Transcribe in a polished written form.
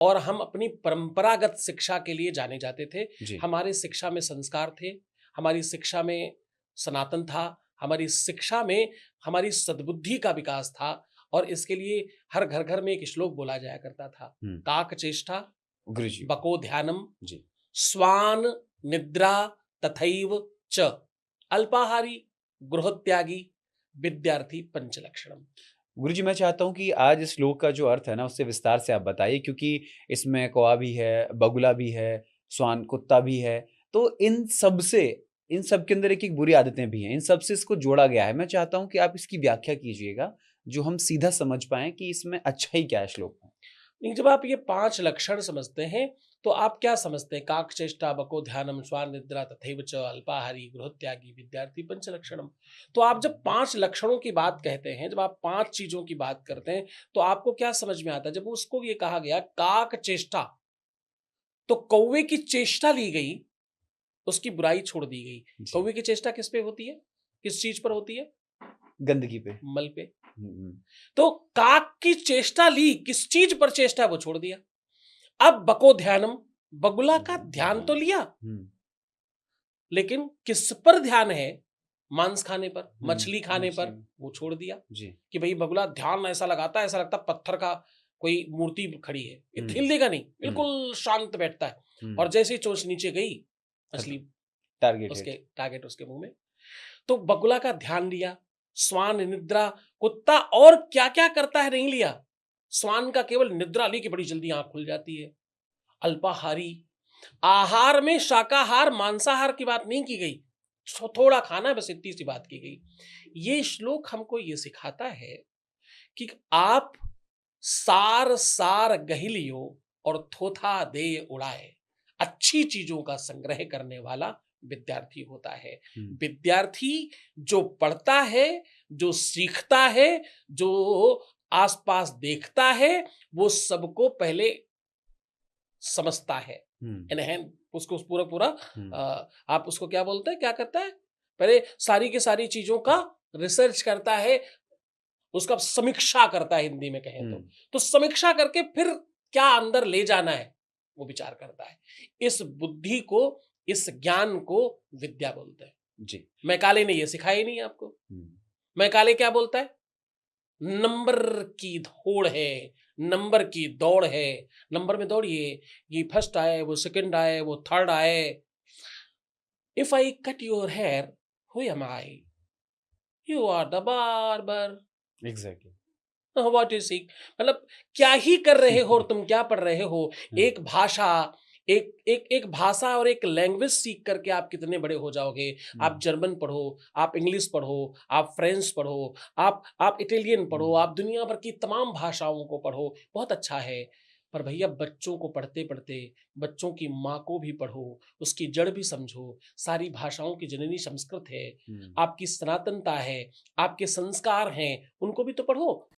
और हम अपनी परंपरागत शिक्षा के लिए जाने जाते थे। जी। हमारे शिक्षा में संस्कार थे, हमारी शिक्षा में सनातन था, हमारी शिक्षा में हमारी सद्बुद्धि का विकास था और इसके लिए हर घर-घर में एक श्लोक बोला जाया करता था। हुँ। काक चेष्टा, गुरुजी। बको ध्यानम, जी। स्वान निद्रा तथैव च, अल्पाहारी गृहत्यागी विद्यार्थी पंचलक्षणम। गुरुजी, मैं चाहता हूँ कि आज इस श्लोक का जो अर्थ है ना, उससे विस्तार से आप बताइए, क्योंकि इसमें कौवा भी है, बगुला भी है, श्वान कुत्ता भी है। तो इन सब के अंदर एक-एक बुरी आदतें भी हैं। इन सब से इसको जोड़ा गया है। मैं चाहता हूँ कि आप इसकी व्याख्या कीजिएगा, जो हम सीधा समझ पाएँ कि इसमें अच्छाई क्या है श्लोक में? नहीं, जब आप ये 5 लक्षण समझते हैं, तो आप क्या समझते हैं? काकचेष्टा, बको ध्यानम, स्वान निद्रा तथैव च, अल्पाहारी गृहत्यागी विद्यार्थी पंचलक्षणम। तो आप जब 5 लक्षणों की बात कहते हैं, जब आप 5 चीज़ों की बात करते हैं, तो आपको क्या समझ में आता है? जब उसको ये कहा गया काकचेष्टा, तो कौवे की चेष्टा ली गई, उसकी बुराई छोड़ दी गई। जी। कौवे की चेष्टा किस पे होती है? किस चीज़ पर होती है? गंदगी पे। मल पे। हुँ, हुँ। तो काक की चेष्टा ली, किस चीज़ पर चेष्टा है वो छोड़ दिया। अब बको ध्यानम, बगुला का ध्यान तो लिया, हुँ, लेकिन किस पर ध्यान है? मांस खाने पर, हुँ। मछली खाने मछली पर, में। वो छोड़ दिया जी। कि भई बगुला ध्यान ऐसा लगाता है, ऐसा लगता है पत्थर का कोई मूर्ति खड़ी है। ये हुँ, हिलेगा नहीं, हुँ, बिल्कुल शांत बैठता है हुँ। और जैसे ही चोंच नीचे गई, खत्म। मछली टारगेट उसके हिट। टारगेट उसके मुँह में। तो बगुला का ध्यान लिया, श्वान निद्रा, कुत्ता और क्या-क्या करता है नहीं लिया। श्वान का केवल निद्रा ली कि बड़ी जल्दी आँख खुल जाती है। अल्पाहारी, आहार में शाकाहार, मांसाहार की बात नहीं की गई। थोड़ा खाना है, बस इतनी सी बात की गई। ये श्लोक हमको ये सिखाता है कि आप सार सार गहिलियो और थोथा देय उड़ाए, अच्छी चीजों का संग्रह करने वाला विद्यार्थी होता है। हुँ, विद्यार्थी जो पढ़ता है, जो सीखता है, जो आसपास देखता है, वो सबको पहले समझता है। हुँ, एनहेन उसको पूरा पूरा हुँ, आप उसको क्या बोलते हैं, क्या करता है? पहले सारी की सारी चीज़ों का रिसर्च करता है, उसका समीक्षा करता है हिंदी में कहें तो। हुँ। तो समीक्षा करके फिर क्या अंदर ले जाना है, वो विचार करता है। इस बुद्धि को, इस ज्ञान को विद्या बोलते हैं। जी। मैकाले ने ये सिखाया ही नहीं आपको। हुँ, मैकाले क्या बोलता है? नंबर की होड़ है, नंबर की दौड़ है, नंबर में दौड़िए, ये फर्स्ट आए, वो सेकंड आए, वो थर्ड आए। If I cut your hair, who am I? You are the barber. Exactly. What is seek, मतलब क्या ही कर रहे हो और तुम क्या पढ़ रहे हो? हुँ, एक भाषा, एक भाषा और एक लैंग्वेज सीख करके आप कितने बड़े हो जाओगे। आप हुँ, जर्मन पढ़ो, आप इंग्लिश पढ़ो, आप फ्रेंच पढ़ो, आप इटालियन पढ़ो, हुँ, आप दुनिया भर की तमाम भाषाओं को पढ़ो, बहुत अच्छा है। पर भैया बच्चों को पढ़ते-पढ़ते, बच्चों की माँ को भी पढ़ो, उसकी जड़ भी समझो। सारी भाषाओं की जननी संस्कृत है, हुँ। आपकी सनातनता है, आपके संस्कार हैं, उनको भी तो पढ़ो।